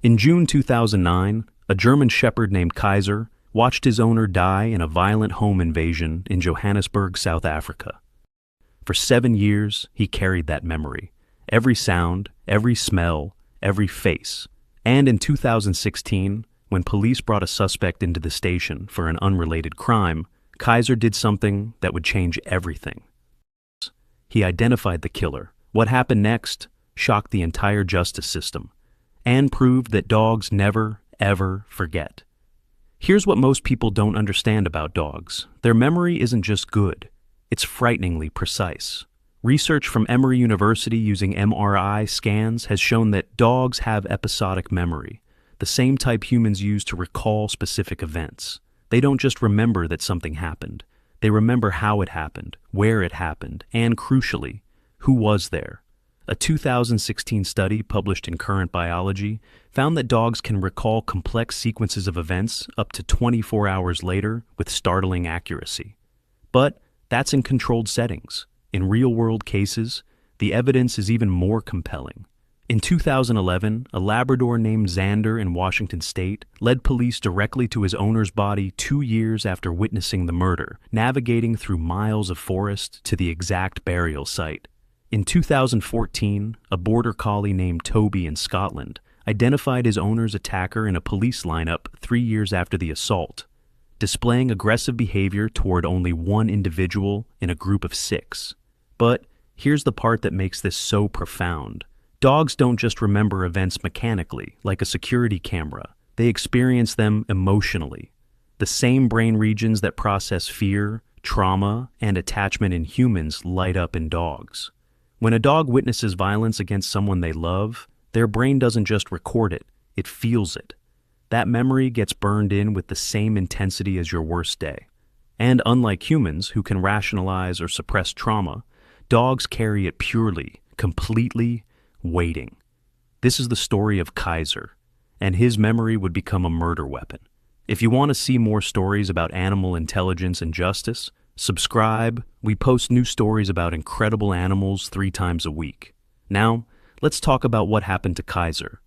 In June 2009, a German shepherd named Kaiser watched his owner die in a violent home invasion in Johannesburg, South Africa. For 7 years, he carried that memory. Every sound, every smell, every face. And in 2016, when police brought a suspect into the station for an unrelated crime, Kaiser did something that would change everything. He identified the killer. What happened next shocked the entire justice system and proved that dogs never, ever forget. Here's what most people don't understand about dogs. Their memory isn't just good, it's frighteningly precise. Research from Emory University using MRI scans has shown that dogs have episodic memory, the same type humans use to recall specific events. They don't just remember that something happened. They remember how it happened, where it happened, and crucially, who was there. A 2016 study published in Current Biology found that dogs can recall complex sequences of events up to 24 hours later with startling accuracy. But that's in controlled settings. In real-world cases, the evidence is even more compelling. In 2011, a Labrador named Xander in Washington state led police directly to his owner's body 2 years after witnessing the murder, navigating through miles of forest to the exact burial site. In 2014, a border collie named Toby in Scotland identified his owner's attacker in a police lineup 3 years after the assault, displaying aggressive behavior toward only one individual in a group of 6. But here's the part that makes this so profound. Dogs don't just remember events mechanically, like a security camera. They experience them emotionally. The same brain regions that process fear, trauma, and attachment in humans light up in dogs. When a dog witnesses violence against someone they love, their brain doesn't just record it, it feels it. That memory gets burned in with the same intensity as your worst day. And unlike humans, who can rationalize or suppress trauma, dogs carry it purely, completely, waiting. This is the story of Kaiser, and his memory would become a murder weapon. If you want to see more stories about animal intelligence and justice, subscribe. We post new stories about incredible animals 3 times a week. Now, let's talk about what happened to Kaiser.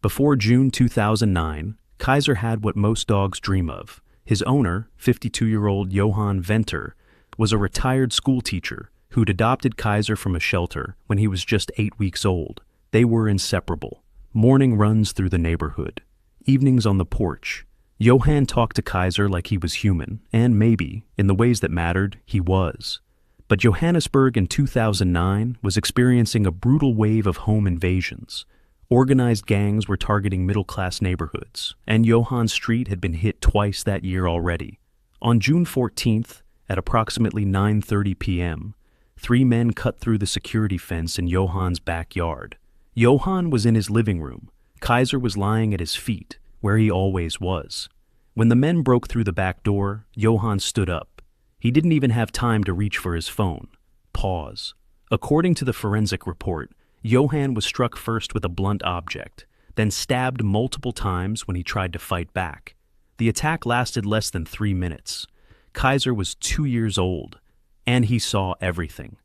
Before June 2009, Kaiser had what most dogs dream of. His owner, 52-year-old Johan Venter, was a retired school teacher who'd adopted Kaiser from a shelter when he was just 8 weeks old. They were inseparable. Morning runs through the neighborhood, evenings on the porch. Johan talked to Kaiser like he was human, and maybe, in the ways that mattered, he was. But Johannesburg in 2009 was experiencing a brutal wave of home invasions. Organized gangs were targeting middle-class neighborhoods, and Johan Street had been hit twice that year already. On June 14th, at approximately 9:30 p.m., 3 men cut through the security fence in Johan's backyard. Johan was in his living room. Kaiser was lying at his feet, where he always was. When the men broke through the back door, Johan stood up. He didn't even have time to reach for his phone. Pause. According to the forensic report, Johan was struck first with a blunt object, then stabbed multiple times when he tried to fight back. The attack lasted less than 3 minutes. Kaiser was 2 years old, and he saw everything.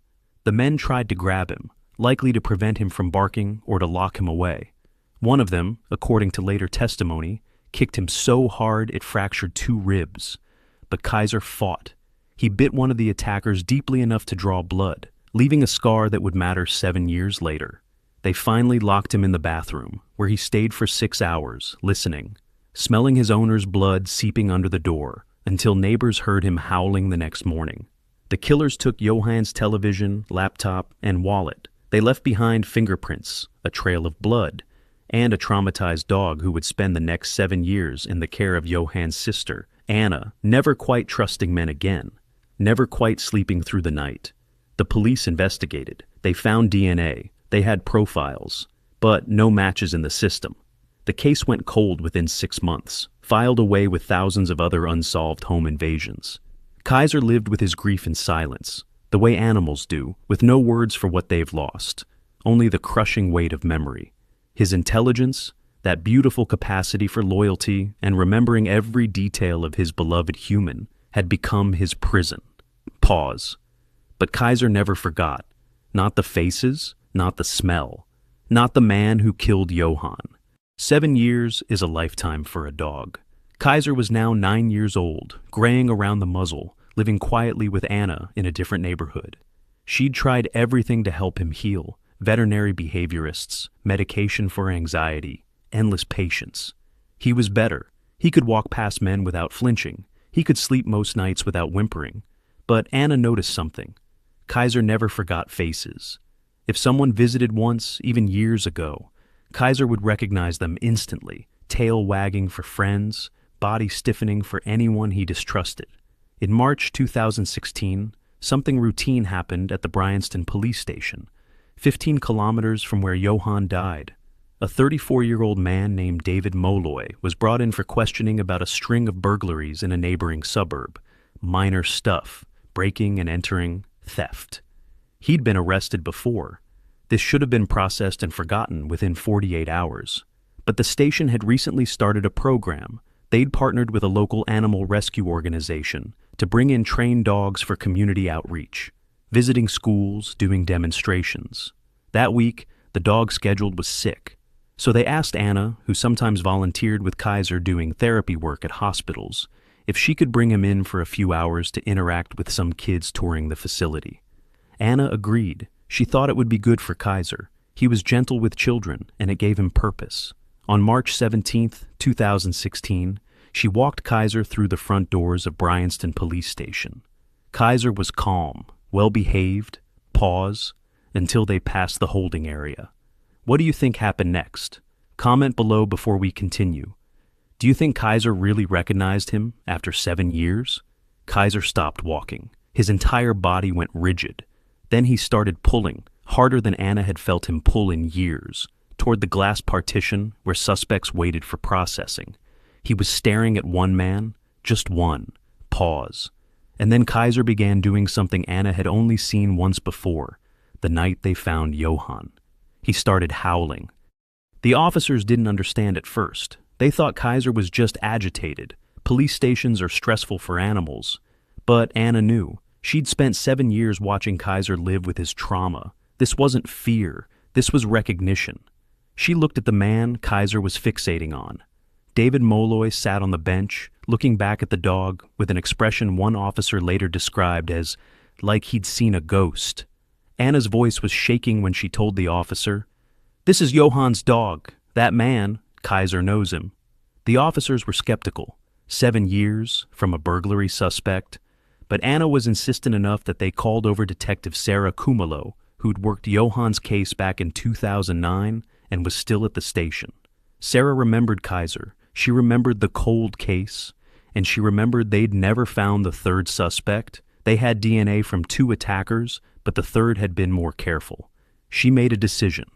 The men tried to grab him, likely to prevent him from barking or to lock him away. One of them, according to later testimony, kicked him so hard it fractured 2 ribs. But Kaiser fought. He bit one of the attackers deeply enough to draw blood, leaving a scar that would matter 7 years later. They finally locked him in the bathroom, where he stayed for 6 hours, listening, smelling his owner's blood seeping under the door, until neighbors heard him howling the next morning. The killers took Johan's television, laptop, and wallet. They left behind fingerprints, a trail of blood, and a traumatized dog who would spend the next 7 years in the care of Johan's sister, Anna, never quite trusting men again, never quite sleeping through the night. The police investigated. They found DNA. They had profiles, but no matches in the system. The case went cold within 6 months, filed away with thousands of other unsolved home invasions. Kaiser lived with his grief in silence, the way animals do, with no words for what they've lost, only the crushing weight of memory. His intelligence, that beautiful capacity for loyalty and remembering every detail of his beloved human, had become his prison. Pause. But Kaiser never forgot. Not the faces, not the smell, not the man who killed Johan. 7 years is a lifetime for a dog. Kaiser was now 9 years old, graying around the muzzle, living quietly with Anna in a different neighborhood. She'd tried everything to help him heal: veterinary behaviorists, medication for anxiety, endless patience. He was better. He could walk past men without flinching. He could sleep most nights without whimpering. But Anna noticed something. Kaiser never forgot faces. If someone visited once, even years ago, Kaiser would recognize them instantly, tail wagging for friends, body stiffening for anyone he distrusted. In March 2016, something routine happened at the Bryanston police station, 15 kilometers from where Johan died. A 34-year-old man named David Molloy was brought in for questioning about a string of burglaries in a neighboring suburb. Minor stuff: breaking and entering, theft. He'd been arrested before. This should have been processed and forgotten within 48 hours. But the station had recently started a program. They'd partnered with a local animal rescue organization to bring in trained dogs for community outreach, visiting schools, doing demonstrations. That week, the dog scheduled was sick. So they asked Anna, who sometimes volunteered with Kaiser doing therapy work at hospitals, if she could bring him in for a few hours to interact with some kids touring the facility. Anna agreed. She thought it would be good for Kaiser. He was gentle with children, and it gave him purpose. On March 17, 2016, she walked Kaiser through the front doors of Bryanston Police Station. Kaiser was calm, well-behaved, until they passed the holding area. What do you think happened next? Comment below before we continue. Do you think Kaiser really recognized him after 7 years? Kaiser stopped walking. His entire body went rigid. Then he started pulling, harder than Anna had felt him pull in years, toward the glass partition where suspects waited for processing. He was staring at one man, just one. Pause. And then Kaiser began doing something Anna had only seen once before, the night they found Johan. He started howling. The officers didn't understand at first. They thought Kaiser was just agitated. Police stations are stressful for animals. But Anna knew. She'd spent 7 years watching Kaiser live with his trauma. This wasn't fear. This was recognition. She looked at the man Kaiser was fixating on. David Molloy sat on the bench, looking back at the dog with an expression one officer later described as like he'd seen a ghost. Anna's voice was shaking when she told the officer, "This is Johan's dog. That man, Kaiser knows him." The officers were skeptical. 7 years from a burglary suspect. But Anna was insistent enough that they called over Detective Sarah Kumalo, who'd worked Johan's case back in 2009 and was still at the station. Sarah remembered Kaiser. She remembered the cold case, and she remembered they'd never found the third suspect. They had DNA from 2 attackers, but the third had been more careful. She made a decision.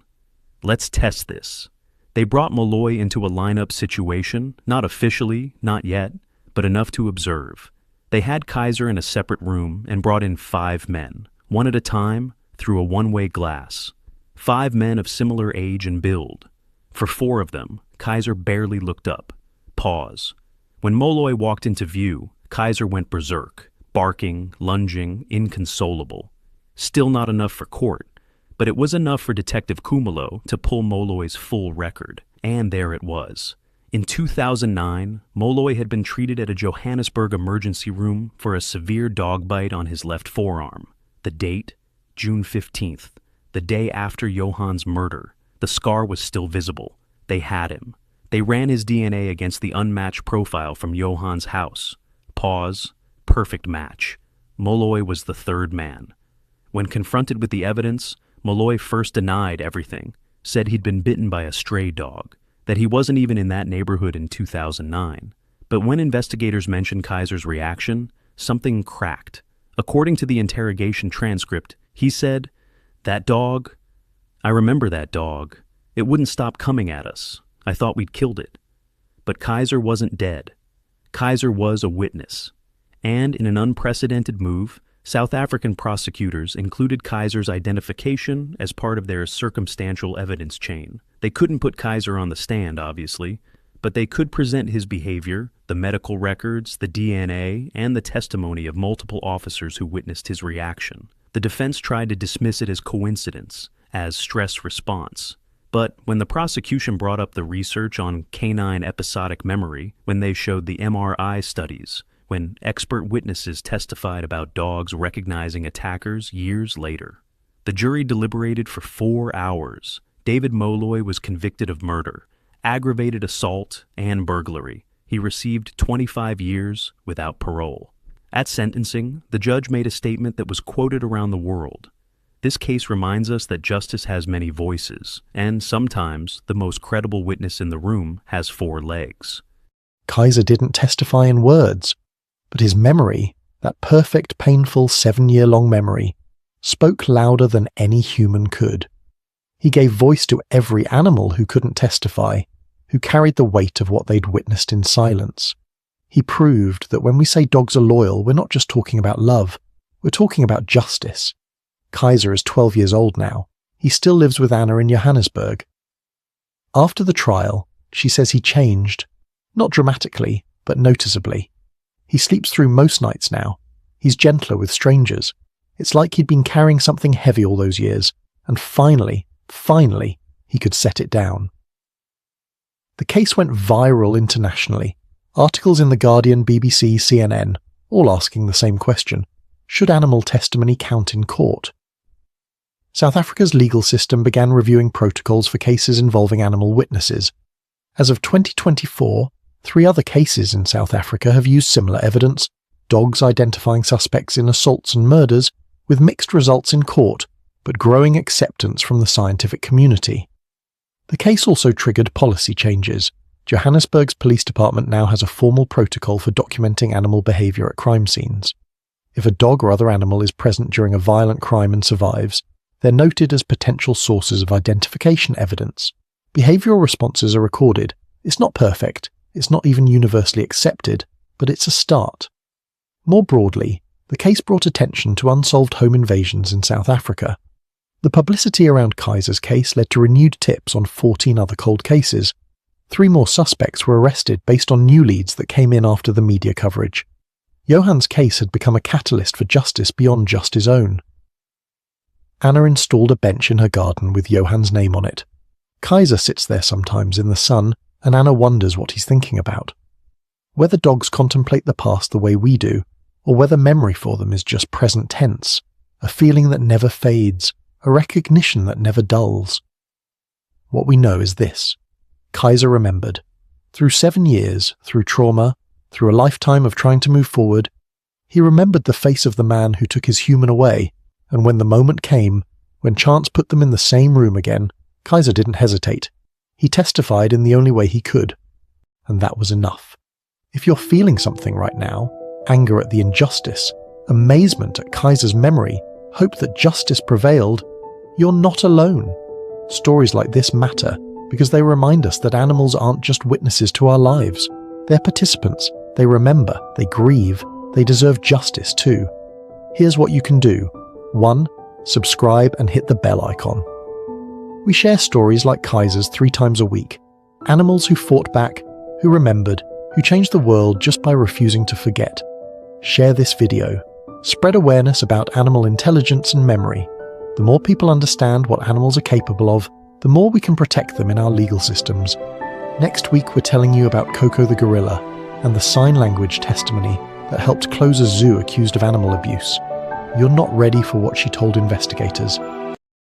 Let's test this. They brought Molloy into a lineup situation, not officially, not yet, but enough to observe. They had Kaiser in a separate room and brought in 5 men, one at a time, through a one-way glass. 5 men of similar age and build. For 4 of them, Kaiser barely looked up. Pause. When Molloy walked into view, Kaiser went berserk, barking, lunging, inconsolable. Still not enough for court, but it was enough for Detective Kumalo to pull Molloy's full record. And there it was. In 2009, Molloy had been treated at a Johannesburg emergency room for a severe dog bite on his left forearm. The date? June 15th, the day after Johan's murder. The scar was still visible. They had him. They ran his DNA against the unmatched profile from Johan's house. Pause. Perfect match. Molloy was the third man. When confronted with the evidence, Molloy first denied everything, said he'd been bitten by a stray dog, that he wasn't even in that neighborhood in 2009. But when investigators mentioned Kaiser's reaction, something cracked. According to the interrogation transcript, he said, "That dog, I remember that dog. It wouldn't stop coming at us. I thought we'd killed it." But Kaiser wasn't dead. Kaiser was a witness. And in an unprecedented move, South African prosecutors included Kaiser's identification as part of their circumstantial evidence chain. They couldn't put Kaiser on the stand, obviously, but they could present his behavior, the medical records, the DNA, and the testimony of multiple officers who witnessed his reaction. The defense tried to dismiss it as coincidence, as stress response. But when the prosecution brought up the research on canine episodic memory, when they showed the MRI studies, when expert witnesses testified about dogs recognizing attackers years later, the jury deliberated for 4 hours. David Molloy was convicted of murder, aggravated assault, and burglary. He received 25 years without parole. At sentencing, the judge made a statement that was quoted around the world. This case reminds us that justice has many voices, and sometimes the most credible witness in the room has 4 legs. Kaiser didn't testify in words, but his memory, that perfect, painful 7-year-long memory, spoke louder than any human could. He gave voice to every animal who couldn't testify, who carried the weight of what they'd witnessed in silence. He proved that when we say dogs are loyal, we're not just talking about love, we're talking about justice. Kaiser is 12 years old now. He still lives with Anna in Johannesburg. After the trial, she says he changed, not dramatically, but noticeably. He sleeps through most nights now. He's gentler with strangers. It's like he'd been carrying something heavy all those years, and finally, he could set it down. The case went viral internationally. Articles in The Guardian, BBC, CNN, all asking the same question. Should animal testimony count in court? South Africa's legal system began reviewing protocols for cases involving animal witnesses. As of 2024, 3 other cases in South Africa have used similar evidence, dogs identifying suspects in assaults and murders, with mixed results in court, but growing acceptance from the scientific community. The case also triggered policy changes. Johannesburg's police department now has a formal protocol for documenting animal behavior at crime scenes. If a dog or other animal is present during a violent crime and survives, they're noted as potential sources of identification evidence. Behavioral responses are recorded. It's not perfect, it's not even universally accepted, but it's a start. More broadly, the case brought attention to unsolved home invasions in South Africa. The publicity around Kaiser's case led to renewed tips on 14 other cold cases. 3 more suspects were arrested based on new leads that came in after the media coverage. Johan's case had become a catalyst for justice beyond just his own. Anna installed a bench in her garden with Johan's name on it. Kaiser sits there sometimes in the sun, and Anna wonders what he's thinking about. Whether dogs contemplate the past the way we do, or whether memory for them is just present tense, a feeling that never fades, a recognition that never dulls. What we know is this. Kaiser remembered. Through 7 years, through trauma, through a lifetime of trying to move forward, he remembered the face of the man who took his human away, and when the moment came, when chance put them in the same room again, Kaiser didn't hesitate. He testified in the only way he could. And that was enough. If you're feeling something right now, anger at the injustice, amazement at Kaiser's memory, hope that justice prevailed, you're not alone. Stories like this matter because they remind us that animals aren't just witnesses to our lives. They're participants. They remember. They grieve. They deserve justice too. Here's what you can do. 1. Subscribe and hit the bell icon. We share stories like Kaiser's 3 times a week. Animals who fought back, who remembered, who changed the world just by refusing to forget. Share this video. Spread awareness about animal intelligence and memory. The more people understand what animals are capable of, the more we can protect them in our legal systems. Next week we're telling you about Coco the gorilla and the sign language testimony that helped close a zoo accused of animal abuse. You're not ready for what she told investigators.